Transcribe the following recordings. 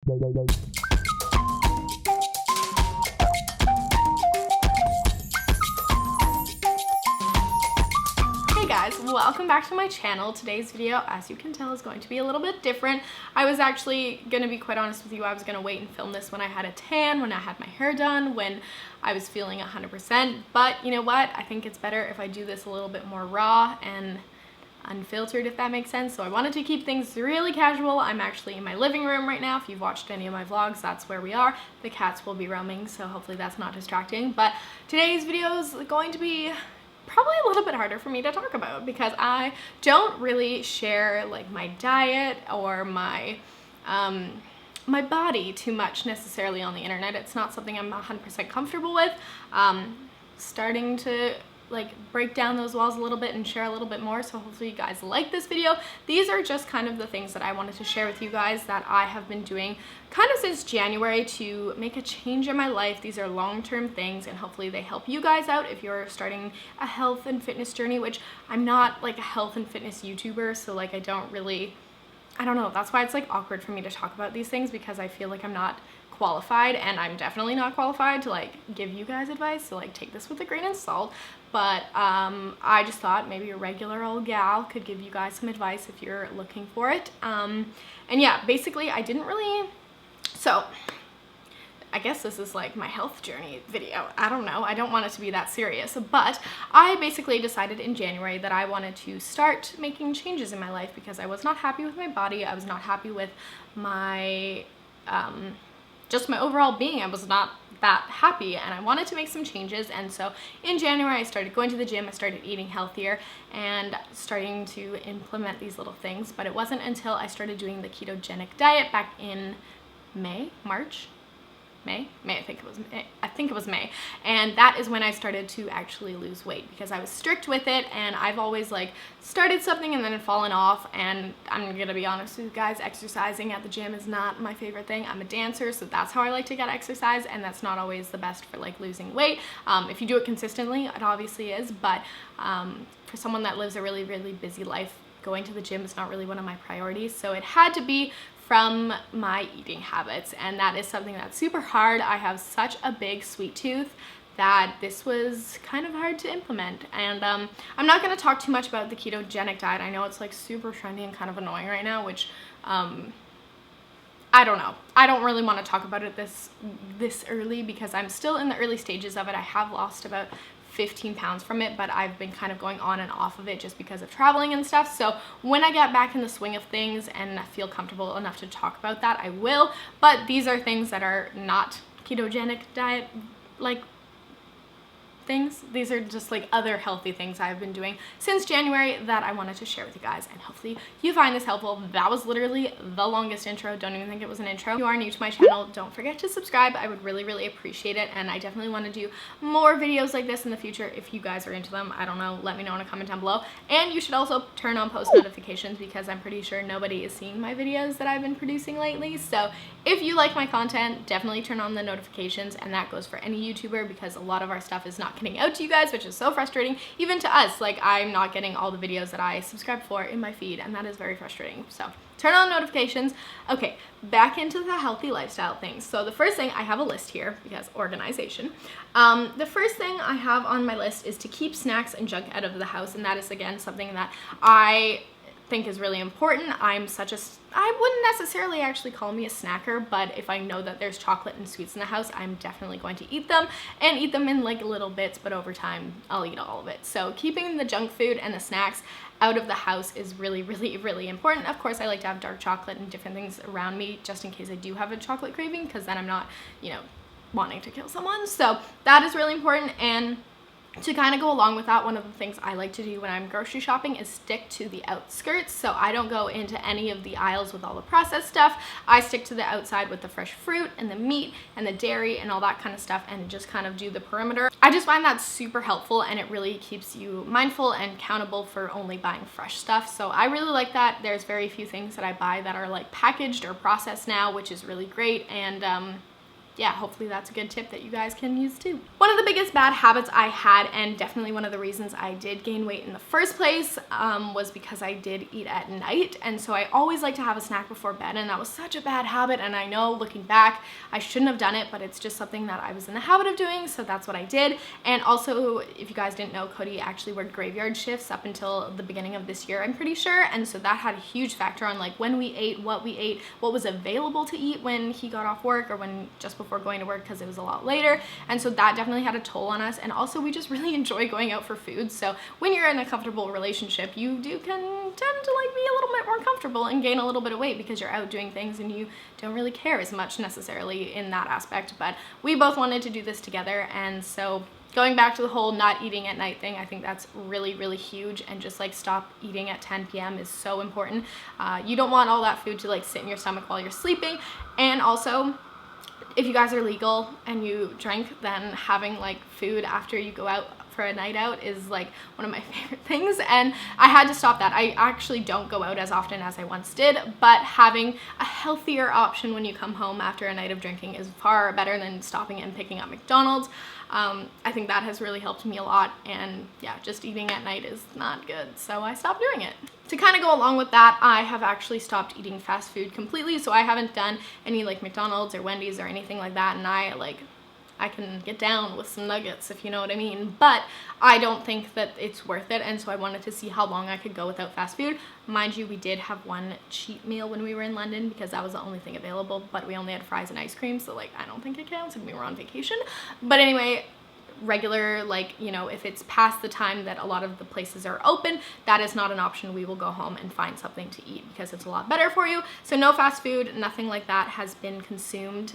Hey guys, welcome back to my channel. Today's video, as you can tell, is going to be a little bit different. I was actually going to be quite honest with you. I was going to wait and film this when I had a tan, when I had my hair done, when I was feeling 100%. But you know what? I think it's better if I do this a little bit more raw and unfiltered, if that makes sense. So I wanted to keep things really casual. I'm actually in my living room right now. If you've watched any of my vlogs, that's where we are. The cats will be roaming, so hopefully that's not distracting. But today's video is going to be probably a little bit harder for me to talk about because I don't really share like my diet or my my body too much necessarily on the internet. It's not something I'm 100% comfortable with. Starting to like break down those walls a little bit and share a little bit more, so hopefully you guys like this video. These are just kind of the things that I wanted to share with you guys that I have been doing kind of since January to make a change in my life. These are long-term things and hopefully they help you guys out if you're starting a health and fitness journey, which I'm not like a health and fitness YouTuber, so like I don't know, that's why it's like awkward for me to talk about these things, because I feel like I'm not qualified, and I'm definitely not qualified to like give you guys advice, so like take this with a grain of salt. But I just thought maybe a regular old gal could give you guys some advice if you're looking for it. And yeah, basically I didn't really, so I guess this is like my health journey video. I don't know, I don't want it to be that serious, but I basically decided in January that I wanted to start making changes in my life because I was not happy with my body. I was not happy with my just my overall being. I was not that happy and I wanted to make some changes. And so in January I started going to the gym, I started eating healthier and starting to implement these little things. But it wasn't until I started doing the ketogenic diet back in May, I think it was May, and that is when I started to actually lose weight because I was strict with it, and I've always like started something and then fallen off. And I'm gonna be honest with you guys, exercising at the gym is not my favorite thing. I'm a dancer, so that's how I like to get exercise, and that's not always the best for like losing weight. If you do it consistently, it obviously is, but for someone that lives a really busy life, going to the gym is not really one of my priorities. So it had to be from my eating habits, and that is something that's super hard. I have such a big sweet tooth that this was kind of hard to implement. And I'm not going to talk too much about the ketogenic diet. I know it's like super trendy and kind of annoying right now, which I don't know. I don't really want to talk about it this early because I'm still in the early stages of it. I have lost about 15 pounds from it, but I've been kind of going on and off of it just because of traveling and stuff. So when I get back in the swing of things and I feel comfortable enough to talk about that, I will. But these are things that are not ketogenic diet like things. These are just like other healthy things I've been doing since January that I wanted to share with you guys, and hopefully you find this helpful. That was literally the longest intro. Don't even think it was an intro. If you are new to my channel, don't forget to subscribe. I would really appreciate it, and I definitely want to do more videos like this in the future if you guys are into them. I don't know, let me know in a comment down below. And you should also turn on post notifications because I'm pretty sure nobody is seeing my videos that I've been producing lately. So if you like my content, definitely turn on the notifications, and that goes for any YouTuber because a lot of our stuff is not getting out to you guys, which is so frustrating. Even to us, like I'm not getting all the videos that I subscribe for in my feed, and that is very frustrating. So turn on notifications. Okay, back into the healthy lifestyle things. So the first thing, I have a list here because organization. The first thing I have on my list is to keep snacks and junk out of the house, and that is again something that I think is really important. I wouldn't necessarily actually call me a snacker, but if I know that there's chocolate and sweets in the house, I'm definitely going to eat them, and eat them in like little bits, but over time I'll eat all of it. So keeping the junk food and the snacks out of the house is really important. Of course, I like to have dark chocolate and different things around me just in case I do have a chocolate craving, because then I'm not, you know, wanting to kill someone. So that is really important. And to kind of go along with that, one of the things I like to do when I'm grocery shopping is stick to the outskirts. So I don't go into any of the aisles with all the processed stuff. I stick to the outside with the fresh fruit and the meat and the dairy and all that kind of stuff, and just kind of do the perimeter. I just find that super helpful, and it really keeps you mindful and accountable for only buying fresh stuff. So I really like that. There's very few things that I buy that are like packaged or processed now, which is really great. And yeah, hopefully that's a good tip that you guys can use too. One of the biggest bad habits I had, and definitely one of the reasons I did gain weight in the first place, was because I did eat at night. And so I always like to have a snack before bed, and that was such a bad habit. And I know looking back, I shouldn't have done it, but it's just something that I was in the habit of doing. So that's what I did. And also, if you guys didn't know, Cody actually worked graveyard shifts up until the beginning of this year, I'm pretty sure. And so that had a huge factor on like when we ate, what was available to eat when he got off work, or when just before going to work, because it was a lot later. And so that definitely had a toll on us. And also, we just really enjoy going out for food. So when you're in a comfortable relationship, you can tend to like be a little bit more comfortable and gain a little bit of weight because you're out doing things and you don't really care as much necessarily in that aspect. But we both wanted to do this together, and so going back to the whole not eating at night thing, I think that's really, really huge. And just like stop eating at 10 p.m. is so important. You don't want all that food to like sit in your stomach while you're sleeping. And also, if you guys are legal and you drink, then having like food after you go out for a night out is like one of my favorite things, and I had to stop that. I actually don't go out as often as I once did, but having a healthier option when you come home after a night of drinking is far better than stopping and picking up McDonald's. I think that has really helped me a lot, and yeah, just eating at night is not good, so I stopped doing it. To kind of go along with that, I have actually stopped eating fast food completely, so I haven't done any like McDonald's or Wendy's or anything like that, and I can get down with some nuggets, if you know what I mean, but I don't think that it's worth it. And so I wanted to see how long I could go without fast food. Mind you, we did have one cheat meal when we were in London because that was the only thing available, but we only had fries and ice cream, so like I don't think it counts, and we were on vacation. But anyway, regular, like, you know, if it's past the time that a lot of the places are open, that is not an option. We will go home and find something to eat because it's a lot better for you. So no fast food, nothing like that has been consumed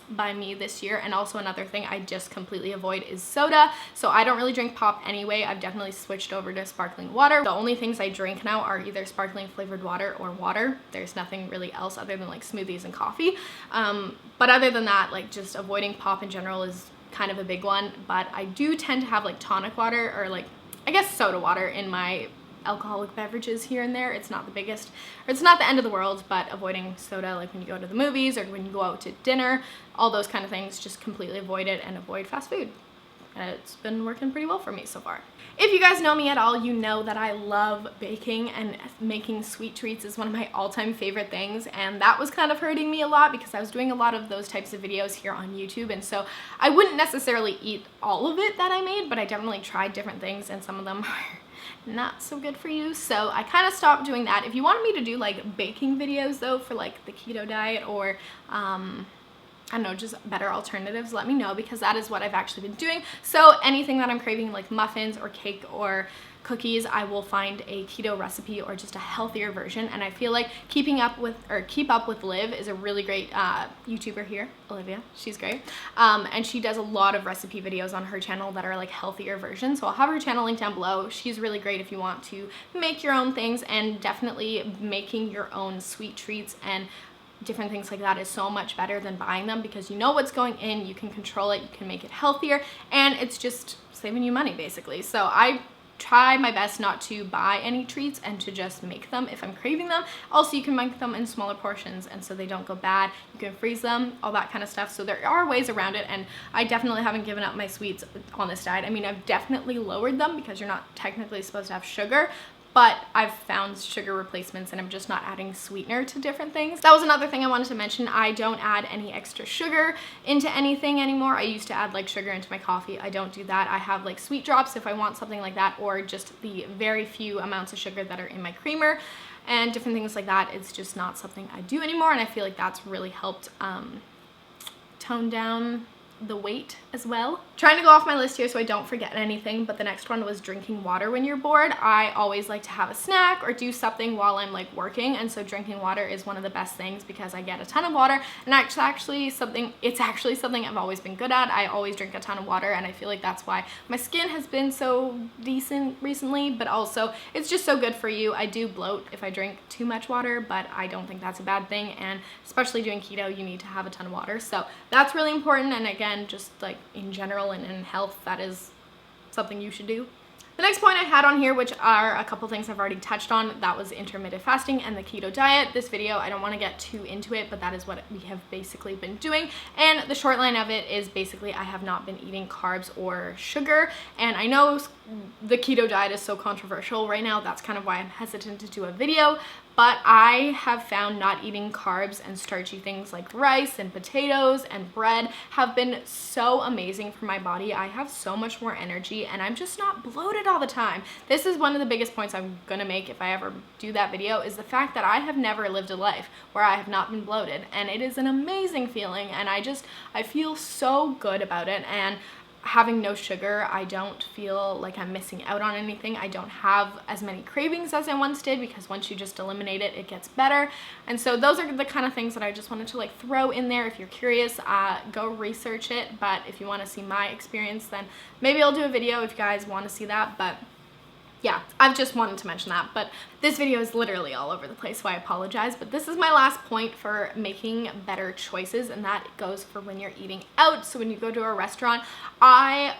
by me this year. And also another thing I just completely avoid is soda. So I don't really drink pop anyway. I've definitely switched over to sparkling water. The only things I drink now are either sparkling flavored water or water. There's nothing really else other than like smoothies and coffee. But other than that, like just avoiding pop in general is kind of a big one. But I do tend to have like tonic water, or like I guess soda water, in my alcoholic beverages here and there. It's not the biggest, or it's not the end of the world, but avoiding soda, like when you go to the movies or when you go out to dinner, all those kind of things, just completely avoid it and avoid fast food. And it's been working pretty well for me so far. If you guys know me at all, you know that I love baking, and making sweet treats is one of my all-time favorite things, and that was kind of hurting me a lot because I was doing a lot of those types of videos here on YouTube, and so I wouldn't necessarily eat all of it that I made, but I definitely tried different things, and some of them are not so good for you, so I kind of stopped doing that. If you wanted me to do like baking videos though for like the keto diet, or I don't know, just better alternatives, let me know, because that is what I've actually been doing. So anything that I'm craving, like muffins or cake or cookies, I will find a keto recipe or just a healthier version. And I feel like Keep Up with Liv is a really great YouTuber here, Olivia. She's great. And she does a lot of recipe videos on her channel that are like healthier versions. So I'll have her channel linked down below. She's really great if you want to make your own things, and definitely making your own sweet treats and different things like that is so much better than buying them, because you know what's going in, you can control it, you can make it healthier, and it's just saving you money basically. So I try my best not to buy any treats and to just make them if I'm craving them. Also, you can make them in smaller portions, and so they don't go bad. You can freeze them, all that kind of stuff. So there are ways around it, and I definitely haven't given up my sweets on this diet. I mean, I've definitely lowered them because you're not technically supposed to have sugar, but I've found sugar replacements, and I'm just not adding sweetener to different things. That was another thing I wanted to mention. I don't add any extra sugar into anything anymore. I used to add like sugar into my coffee. I don't do that. I have like sweet drops if I want something like that, or just the very few amounts of sugar that are in my creamer and different things like that. It's just not something I do anymore, and I feel like that's really helped tone down the weight as well. Trying to go off my list here so I don't forget anything, but the next one was drinking water when you're bored. I always like to have a snack or do something while I'm like working, and so drinking water is one of the best things because I get a ton of water, and it's actually something I've always been good at. I always drink a ton of water, and I feel like that's why my skin has been so decent recently, but also it's just so good for you. I do bloat if I drink too much water, but I don't think that's a bad thing, and especially doing keto, you need to have a ton of water, so that's really important. And again, just like in general and in health, that is something you should do. The next point I had on here, which are a couple things I've already touched on, that was intermittent fasting and the keto diet. This video, I don't want to get too into it, but that is what we have basically been doing. And the short line of it is basically I have not been eating carbs or sugar. And I know the keto diet is so controversial right now. That's kind of why I'm hesitant to do a video. But I have found not eating carbs and starchy things like rice and potatoes and bread have been so amazing for my body. I have so much more energy and I'm just not bloated all the time. This is one of the biggest points I'm gonna make if I ever do that video, is the fact that I have never lived a life where I have not been bloated, and it is an amazing feeling, and I feel so good about it. And having no sugar, I don't feel like I'm missing out on anything. I don't have as many cravings as I once did, because once you just eliminate it, it gets better. And so those are the kind of things that I just wanted to like throw in there. If you're curious, go research it. But if you want to see my experience, then maybe I'll do a video if you guys want to see that. But yeah, I've just wanted to mention that. But this video is literally all over the place, so I apologize. But this is my last point for making better choices, and that goes for when you're eating out. So when you go to a restaurant, I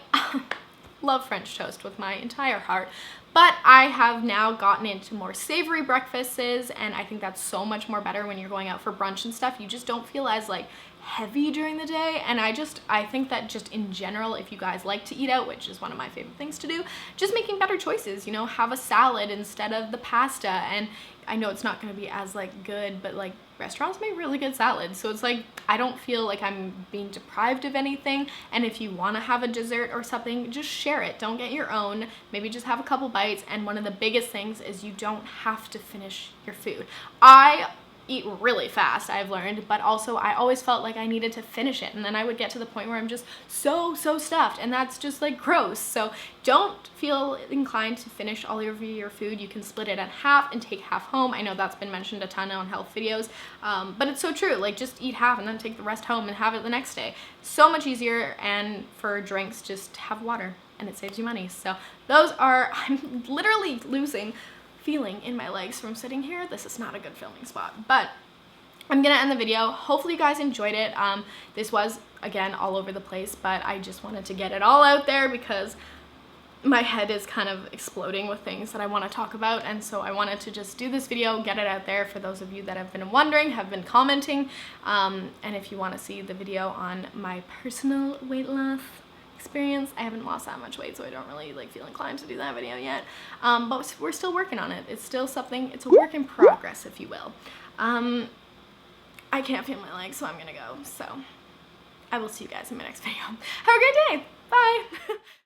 love French toast with my entire heart, but I have now gotten into more savory breakfasts, and I think that's so much more better when you're going out for brunch and stuff. You just don't feel as like heavy during the day. And I think that just in general, if you guys like to eat out, which is one of my favorite things to do, just making better choices, you know, have a salad instead of the pasta. And I know it's not going to be as like good, but like restaurants make really good salads, so it's like I don't feel like I'm being deprived of anything. And if you want to have a dessert or something, just share it. Don't get your own, maybe just have a couple bites. And one of the biggest things is you don't have to finish your food. I eat really fast, I've learned, but also I always felt like I needed to finish it, and then I would get to the point where I'm just so stuffed, and that's just like gross. So don't feel inclined to finish all of your food. You can split it in half and take half home. I know that's been mentioned a ton on health videos, but it's so true. Like, just eat half and then take the rest home and have it the next day. So much easier. And for drinks, just have water, and it saves you money. So those are, I'm literally losing feeling in my legs from sitting here. This is not a good filming spot, but I'm gonna end the video. Hopefully you guys enjoyed it. This was, again, all over the place, but I just wanted to get it all out there because my head is kind of exploding with things that I want to talk about, and so I wanted to just do this video, get it out there for those of you that have been wondering, have been commenting, and if you want to see the video on my personal weight loss experience, I haven't lost that much weight, so I don't really like feel inclined to do that video yet, but we're still working on it. It's still something, it's a work in progress, if you will. I can't feel my legs, so I'm gonna go. So I will see you guys in my next video. Have a great day. Bye.